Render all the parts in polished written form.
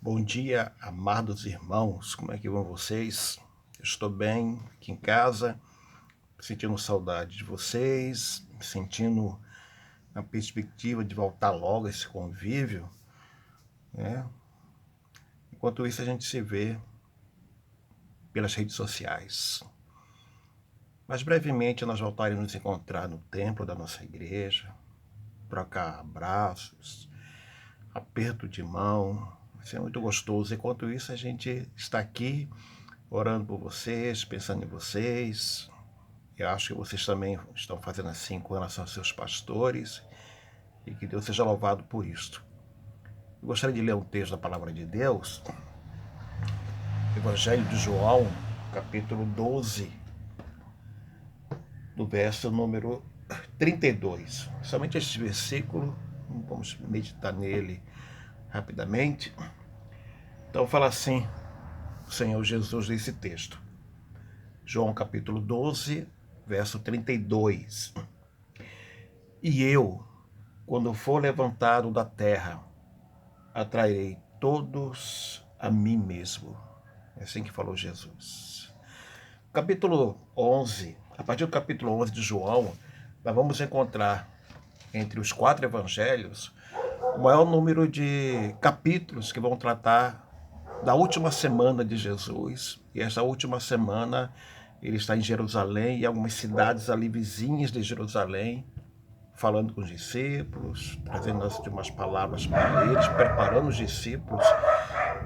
Bom dia, amados irmãos, como é que vão vocês? Eu estou bem aqui em casa, sentindo saudade de vocês, sentindo a perspectiva de voltar logo a esse convívio, né? Enquanto isso a gente se vê pelas redes sociais. Mas brevemente nós voltaremos a nos encontrar no templo da nossa igreja, trocar abraços, aperto de mão, vai ser muito gostoso. Enquanto isso a gente está aqui orando por vocês, pensando em vocês. Eu acho que vocês também estão fazendo assim com relação aos seus pastores e que Deus seja louvado por isto. Eu gostaria de ler um texto da Palavra de Deus, Evangelho de João, capítulo 12, do verso número 32. Somente este versículo, vamos meditar nele rapidamente. Então fala assim o Senhor Jesus nesse texto. João capítulo 12, verso 32. E eu, quando for levantado da terra, atrairei todos a mim mesmo. É assim que falou Jesus. Capítulo 11, a partir do capítulo 11 de João, nós vamos encontrar entre os 4 evangelhos o maior número de capítulos que vão tratar da última semana de Jesus. E essa última semana ele está em Jerusalém e algumas cidades ali vizinhas de Jerusalém, falando com os discípulos, trazendo as últimas palavras para eles, preparando os discípulos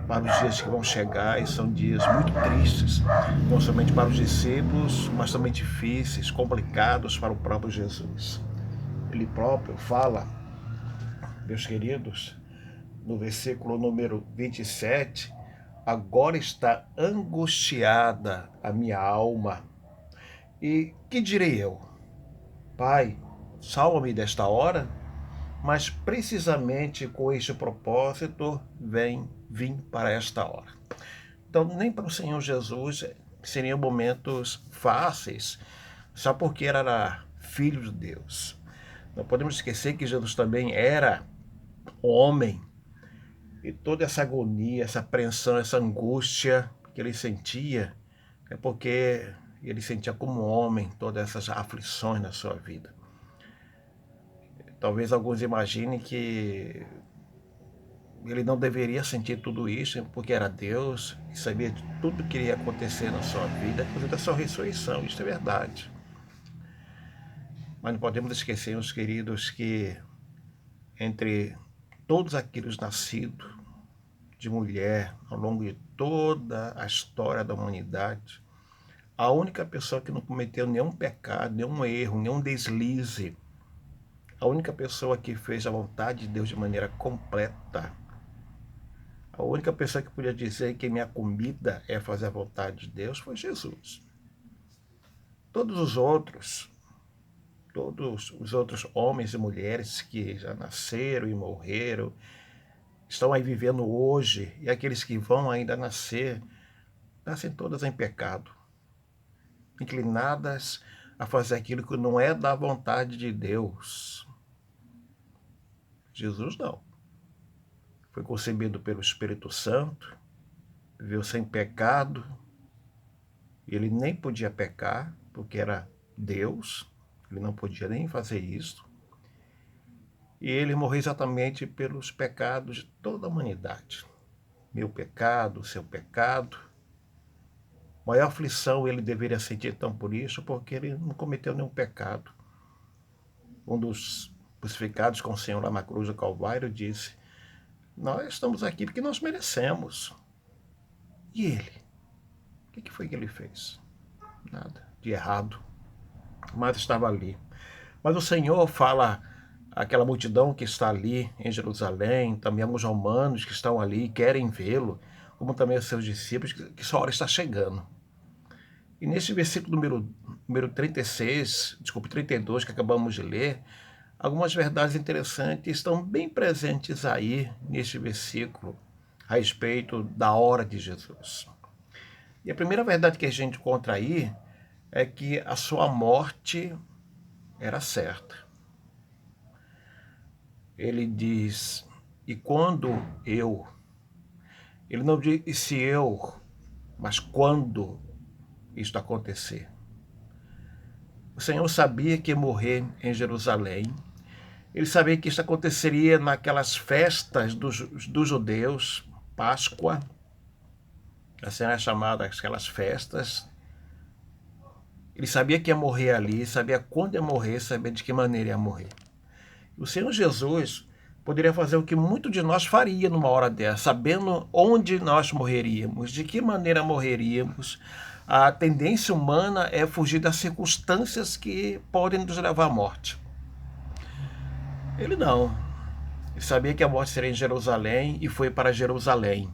para os dias que vão chegar, e são dias muito tristes, não somente para os discípulos, mas também difíceis, complicados para o próprio Jesus. Ele próprio fala, meus queridos, no versículo número 27, agora está angustiada a minha alma. E que direi eu? Pai, salva-me desta hora? Mas precisamente com este propósito vim para esta hora. Então, nem para o Senhor Jesus seriam momentos fáceis, só porque era filho de Deus. Não podemos esquecer que Jesus também era homem, e toda essa agonia, essa apreensão, essa angústia que ele sentia, é porque ele sentia como homem todas essas aflições na sua vida. Talvez alguns imaginem que ele não deveria sentir tudo isso, porque era Deus e sabia de tudo que iria acontecer na sua vida, inclusive da sua ressurreição. Isso é verdade. Mas não podemos esquecer, meus queridos, que entre todos aqueles nascidos de mulher ao longo de toda a história da humanidade, a única pessoa que não cometeu nenhum pecado, nenhum erro, nenhum deslize, a única pessoa que fez a vontade de Deus de maneira completa, a única pessoa que podia dizer que minha comida é fazer a vontade de Deus foi Jesus. Todos os outros homens e mulheres que já nasceram e morreram, estão aí vivendo hoje, e aqueles que vão ainda nascer, nascem todas em pecado, inclinadas a fazer aquilo que não é da vontade de Deus. Jesus não. Foi concebido pelo Espírito Santo, viveu sem pecado, ele nem podia pecar, porque era Deus, ele não podia nem fazer isso. E ele morreu exatamente pelos pecados de toda a humanidade. Meu pecado, seu pecado. Maior aflição ele deveria sentir então por isso, porque ele não cometeu nenhum pecado. Um dos crucificados com o Senhor lá na cruz do Calvário disse: nós estamos aqui porque nós merecemos. E ele? O que foi que ele fez? Nada de errado, mas estava ali. Mas o Senhor fala àquela multidão que está ali em Jerusalém, também alguns romanos que estão ali e querem vê-lo, como também os seus discípulos, que sua hora está chegando. E nesse versículo número 36, desculpe, 32, que acabamos de ler, algumas verdades interessantes estão bem presentes aí neste versículo a respeito da hora de Jesus. E a primeira verdade que a gente encontra aí é que a sua morte era certa. Ele diz: e quando eu Ele não disse eu, mas quando isto acontecer. O Senhor sabia que ia morrer em Jerusalém. Ele sabia que isso aconteceria naquelas festas dos judeus, Páscoa, assim era chamada aquelas festas. Ele sabia que ia morrer ali, sabia quando ia morrer, sabia de que maneira ia morrer. O Senhor Jesus poderia fazer o que muito de nós faria numa hora dessa, sabendo onde nós morreríamos, de que maneira morreríamos. A tendência humana é fugir das circunstâncias que podem nos levar à morte. Ele não. Ele sabia que a morte seria em Jerusalém e foi para Jerusalém.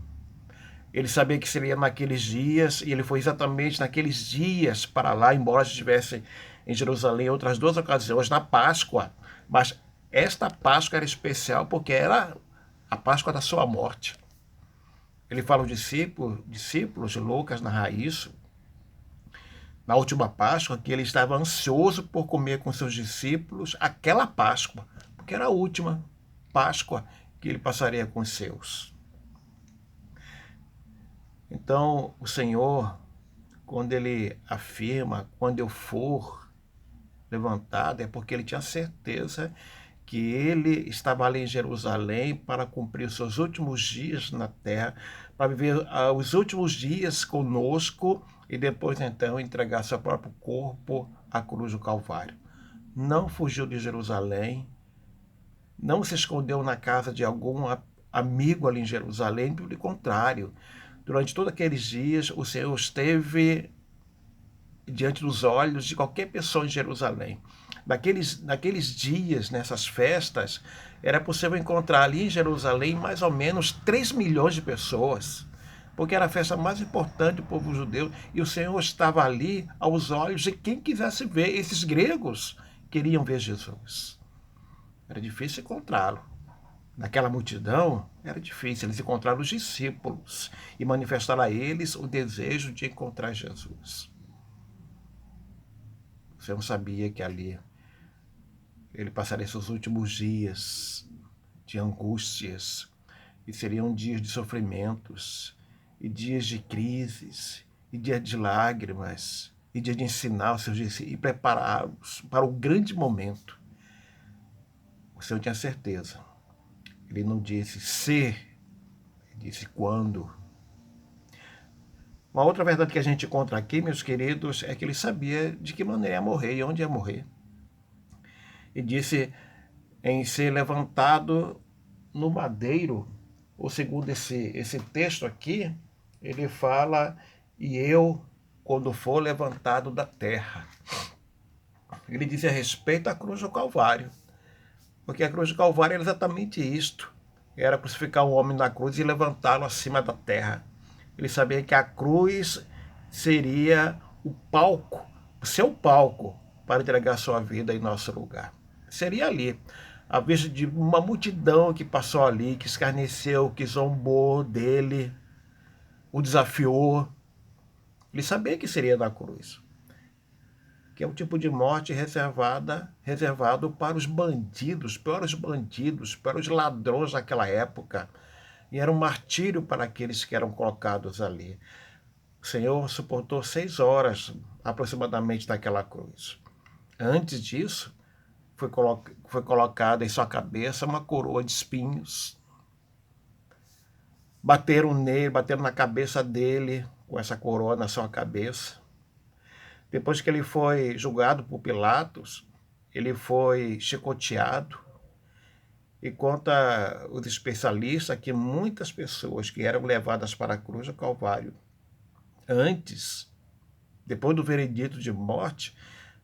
Ele sabia que seria naqueles dias e ele foi exatamente naqueles dias para lá, embora estivesse em Jerusalém em outras duas ocasiões, na Páscoa. Mas esta Páscoa era especial porque era a Páscoa da sua morte. Ele fala aos discípulos, Lucas narra isso, na última Páscoa, que ele estava ansioso por comer com seus discípulos aquela Páscoa, porque era a última Páscoa que ele passaria com os seus. Então, o Senhor, quando ele afirma, quando eu for levantado, é porque ele tinha certeza que ele estava ali em Jerusalém para cumprir os seus últimos dias na terra, para viver os últimos dias conosco e depois então entregar seu próprio corpo à cruz do Calvário. Não fugiu de Jerusalém, não se escondeu na casa de algum amigo ali em Jerusalém, pelo contrário. Durante todos aqueles dias, o Senhor esteve diante dos olhos de qualquer pessoa em Jerusalém. Naqueles dias, nessas festas, era possível encontrar ali em Jerusalém mais ou menos 3 milhões de pessoas, porque era a festa mais importante do povo judeu, e o Senhor estava ali aos olhos de quem quisesse ver. Esses gregos queriam ver Jesus. Era difícil encontrá-lo. Naquela multidão, era difícil. Eles encontraram os discípulos e manifestaram a eles o desejo de encontrar Jesus. O Senhor sabia que ali ele passaria seus últimos dias de angústias, e seriam dias de sofrimentos, e dias de crises, e dias de lágrimas, e dias de ensinar os seus discípulos e prepará-los para o grande momento. O Senhor tinha certeza. Ele não disse se, ele disse quando. Uma outra verdade que a gente encontra aqui, meus queridos, é que ele sabia de que maneira ia morrer e onde ia morrer. E disse em ser levantado no madeiro, ou segundo esse texto aqui, ele fala, e eu, quando for levantado da terra. Ele diz a respeito à cruz do Calvário, porque a cruz do Calvário era exatamente isto, era crucificar um homem na cruz e levantá-lo acima da terra. Ele sabia que a cruz seria o palco, o seu palco, para entregar sua vida em nosso lugar. Seria ali, à vista de uma multidão que passou ali, que escarneceu, que zombou dele, o desafiou. Ele sabia que seria na cruz, que é um tipo de morte reservado para os bandidos, para os ladrões daquela época. E era um martírio para aqueles que eram colocados ali. O Senhor suportou 6 horas aproximadamente naquela cruz. Antes disso, foi colocada em sua cabeça uma coroa de espinhos. Bateram nele, bateram na cabeça dele com essa coroa na sua cabeça. Depois que ele foi julgado por Pilatos, ele foi chicoteado. E conta os especialistas que muitas pessoas que eram levadas para a cruz do Calvário antes, depois do veredito de morte,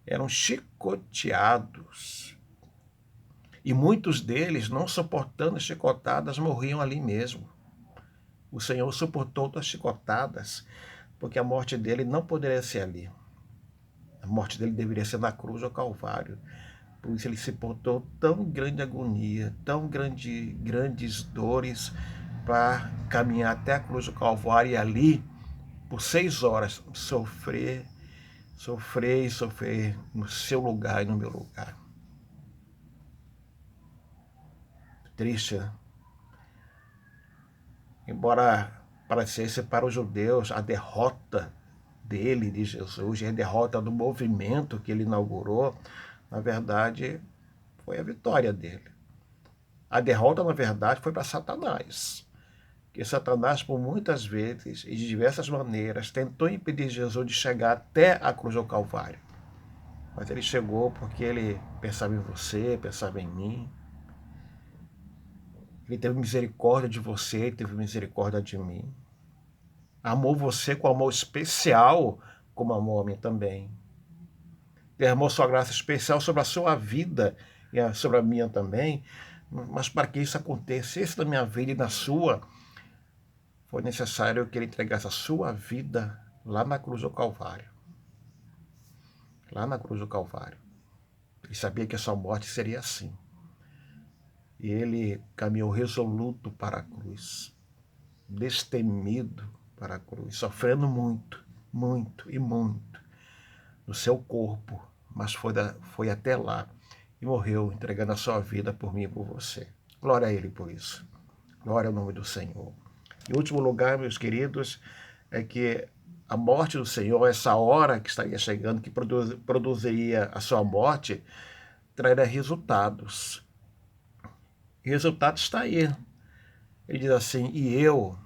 eram chicoteados. E muitos deles, não suportando as chicotadas, morriam ali mesmo. O Senhor suportou as chicotadas, porque a morte dele não poderia ser ali. A morte dele deveria ser na cruz ou Calvário. Por isso ele suportou tão grande agonia, tão grandes dores, para caminhar até a cruz do Calvário e ali, por 6 horas, sofrer no seu lugar e no meu lugar. Triste, né? Embora parecesse para os judeus a derrota dele, de Jesus, e a derrota do movimento que ele inaugurou, na verdade, foi a vitória dele. A derrota, na verdade, foi para Satanás. Que Satanás, por muitas vezes e de diversas maneiras, tentou impedir Jesus de chegar até a cruz do Calvário. Mas ele chegou porque ele pensava em você, pensava em mim. Ele teve misericórdia de você, teve misericórdia de mim. Amou você com amor especial, como amou a mim também. Derramou sua graça especial sobre a sua vida e sobre a minha também. Mas para que isso acontecesse na minha vida e na sua, foi necessário que ele entregasse a sua vida lá na cruz do Calvário. Lá na cruz do Calvário. Ele sabia que a sua morte seria assim. E ele caminhou resoluto para a cruz, destemido para a cruz, sofrendo muito, muito e muito no seu corpo, mas foi até lá e morreu entregando a sua vida por mim e por você. Glória a ele por isso. Glória ao nome do Senhor. Em último lugar, meus queridos, é que a morte do Senhor, essa hora que estaria chegando, que produziria a sua morte, traria resultados. E o resultado está aí. Ele diz assim, e eu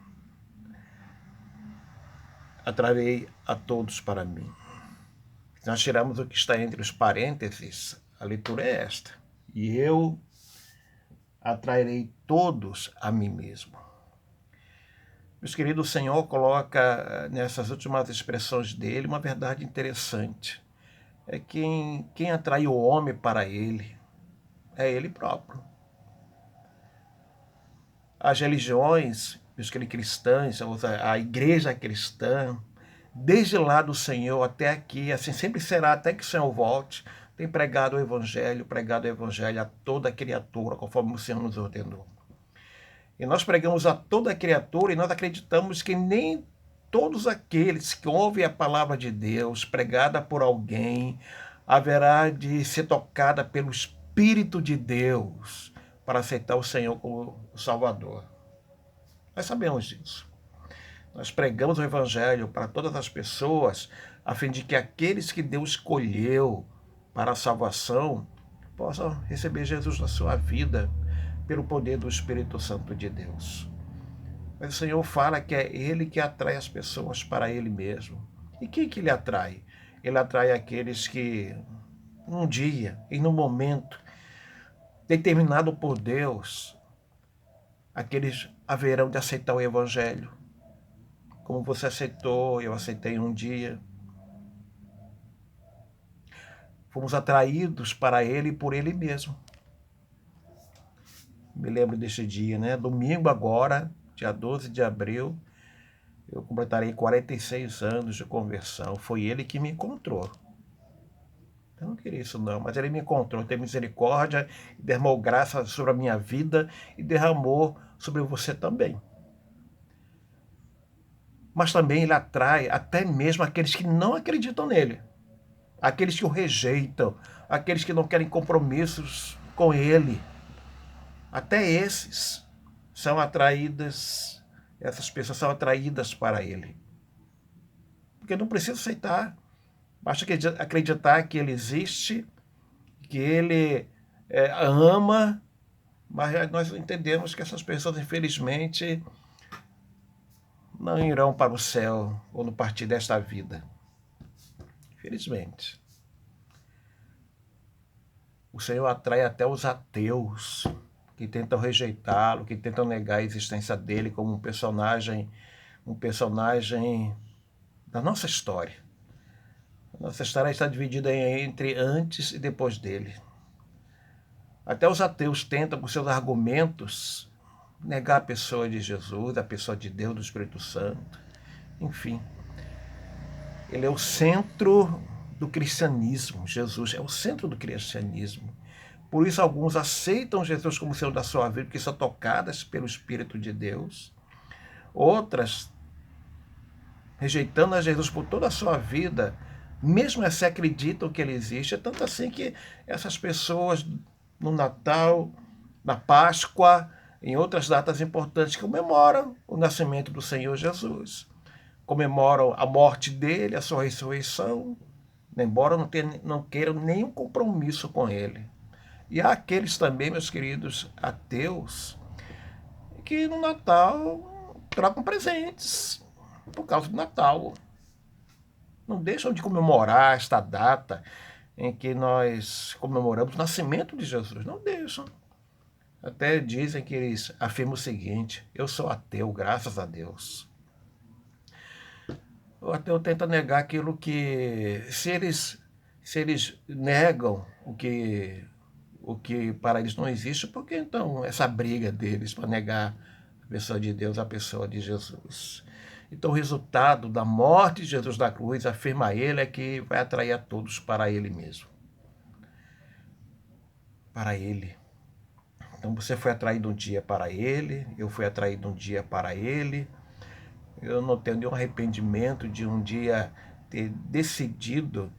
atrairei a todos para mim. Se nós tiramos o que está entre os parênteses, a leitura é esta. E eu atrairei todos a mim mesmo. Meus queridos, o Senhor coloca nessas últimas expressões dele uma verdade interessante. É quem atrai o homem para ele é ele próprio. As religiões, os cristãs, a igreja cristã, desde lá do Senhor até aqui, assim sempre será até que o Senhor volte, tem pregado o Evangelho a toda criatura, conforme o Senhor nos ordenou. E nós pregamos a toda criatura e nós acreditamos que nem todos aqueles que ouvem a palavra de Deus pregada por alguém haverá de ser tocada pelo Espírito de Deus para aceitar o Senhor como Salvador. Nós sabemos disso. Nós pregamos o Evangelho para todas as pessoas, a fim de que aqueles que Deus escolheu para a salvação possam receber Jesus na sua vida pelo poder do Espírito Santo de Deus. Mas o Senhor fala que é Ele que atrai as pessoas para Ele mesmo. E quem que Ele atrai? Ele atrai aqueles que, num dia e num momento determinado por Deus, aqueles haverão de aceitar o Evangelho. Como você aceitou, eu aceitei um dia. Fomos atraídos para Ele e por Ele mesmo. Me lembro desse dia, né? Domingo agora, dia 12 de abril, eu completarei 46 anos de conversão. Foi Ele que me encontrou. Eu não queria isso não, mas Ele me encontrou, teve misericórdia, derramou graça sobre a minha vida e derramou sobre você também. Mas também Ele atrai até mesmo aqueles que não acreditam nele. Aqueles que o rejeitam, aqueles que não querem compromissos com Ele. Até esses são atraídas, essas pessoas são atraídas para Ele. Porque não precisa aceitar, basta acreditar que Ele existe, que Ele ama, mas nós entendemos que essas pessoas, infelizmente, não irão para o céu ou no partir desta vida. Infelizmente. O Senhor atrai até os ateus, que tentam rejeitá-lo, que tentam negar a existência dele como um personagem da nossa história. A nossa história está dividida entre antes e depois dele. Até os ateus tentam, com seus argumentos, negar a pessoa de Jesus, a pessoa de Deus, do Espírito Santo. Enfim, ele é o centro do cristianismo. Jesus é o centro do cristianismo. Por isso alguns aceitam Jesus como Senhor da sua vida, porque são tocadas pelo Espírito de Deus. Outras, rejeitando a Jesus por toda a sua vida, mesmo assim acreditam que Ele existe. É tanto assim que essas pessoas, no Natal, na Páscoa, em outras datas importantes, comemoram o nascimento do Senhor Jesus, comemoram a morte dele, a sua ressurreição, embora não queiram nenhum compromisso com ele. E há aqueles também, meus queridos ateus, que no Natal trocam presentes por causa do Natal. Não deixam de comemorar esta data em que nós comemoramos o nascimento de Jesus. Não deixam. Até dizem que eles afirmam o seguinte: eu sou ateu, graças a Deus. O ateu tenta negar aquilo que, se eles negam o que para eles não existe, por que então essa briga deles para negar a pessoa de Deus, a pessoa de Jesus? Então o resultado da morte de Jesus na cruz, afirma ele, é que vai atrair a todos para ele mesmo. Para ele. Então você foi atraído um dia para ele, eu fui atraído um dia para ele. Eu não tenho nenhum arrependimento de um dia ter decidido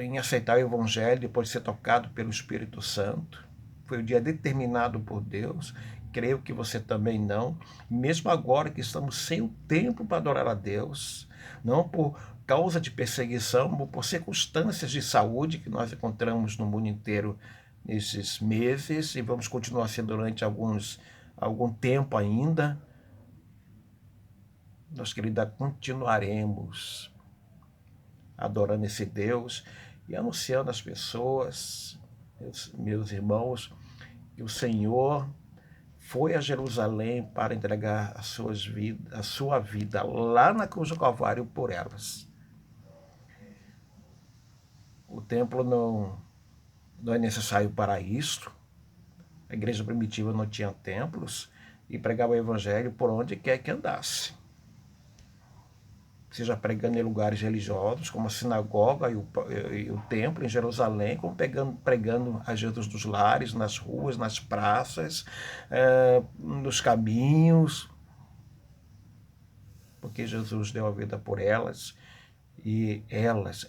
em aceitar o Evangelho depois de ser tocado pelo Espírito Santo. Foi um dia determinado por Deus. Creio que você também não. Mesmo agora que estamos sem o tempo para adorar a Deus, não por causa de perseguição, mas por circunstâncias de saúde que nós encontramos no mundo inteiro nesses meses e vamos continuar sendo durante algum tempo ainda. Nós, querida, continuaremos adorando esse Deus e anunciando às pessoas, meus irmãos, que o Senhor foi a Jerusalém para entregar a sua vida lá na cruz do Calvário por elas. O templo não é necessário para isto. A igreja primitiva não tinha templos e pregava o evangelho por onde quer que andasse. Seja pregando em lugares religiosos, como a sinagoga e o templo em Jerusalém, como pregando a Jesus dos lares, nas ruas, nas praças, nos caminhos, porque Jesus deu a vida por elas, e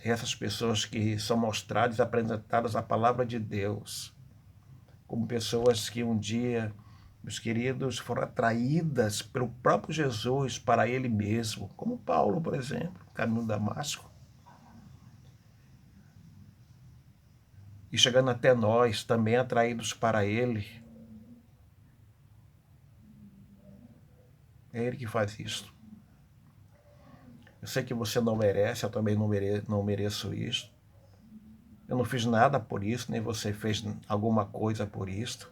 essas pessoas que são mostradas e apresentadas a palavra de Deus, como pessoas que um dia, meus queridos, foram atraídas pelo próprio Jesus para ele mesmo, como Paulo, por exemplo, caminho de Damasco. E chegando até nós, também atraídos para ele. É ele que faz isso. Eu sei que você não merece, eu também não mereço isso. Eu não fiz nada por isso, nem você fez alguma coisa por isso.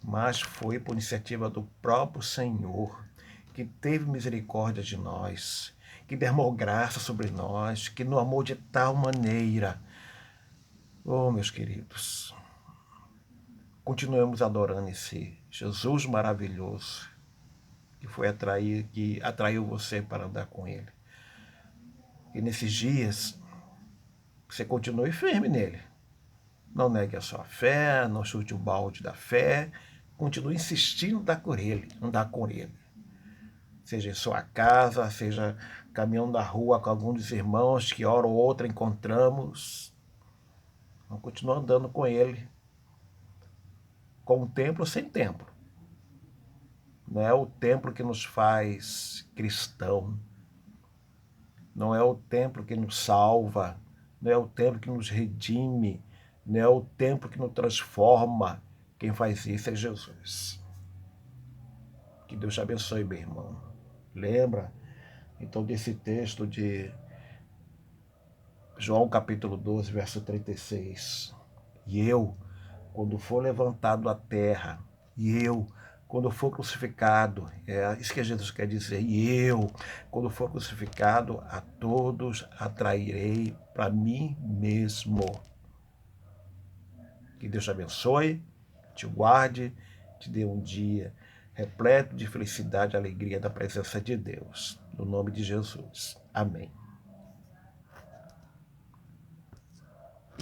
Mas foi por iniciativa do próprio Senhor, que teve misericórdia de nós, que derramou graça sobre nós, que nos amou de tal maneira. Oh, meus queridos, continuemos adorando esse Jesus maravilhoso, que atraiu você para andar com ele. E nesses dias, você continue firme nele. Não negue a sua fé, não chute o balde da fé, continue insistindo em andar com ele. Seja em sua casa, seja caminhando na rua com algum dos irmãos que hora ou outra encontramos. Vamos continuar andando com ele, com o templo ou sem templo. Não é o templo que nos faz cristão, não é o templo que nos salva, não é o templo que nos redime, não é o templo que nos transforma. Quem faz isso é Jesus. Que Deus te abençoe, meu irmão. Lembra, então, desse texto de João capítulo 12, verso 36. E eu, quando for levantado à terra, e eu, quando for crucificado, é isso que Jesus quer dizer, e eu, quando for crucificado, a todos atrairei para mim mesmo. Que Deus te abençoe, te guarde, te dê um dia repleto de felicidade e alegria da presença de Deus. No nome de Jesus. Amém.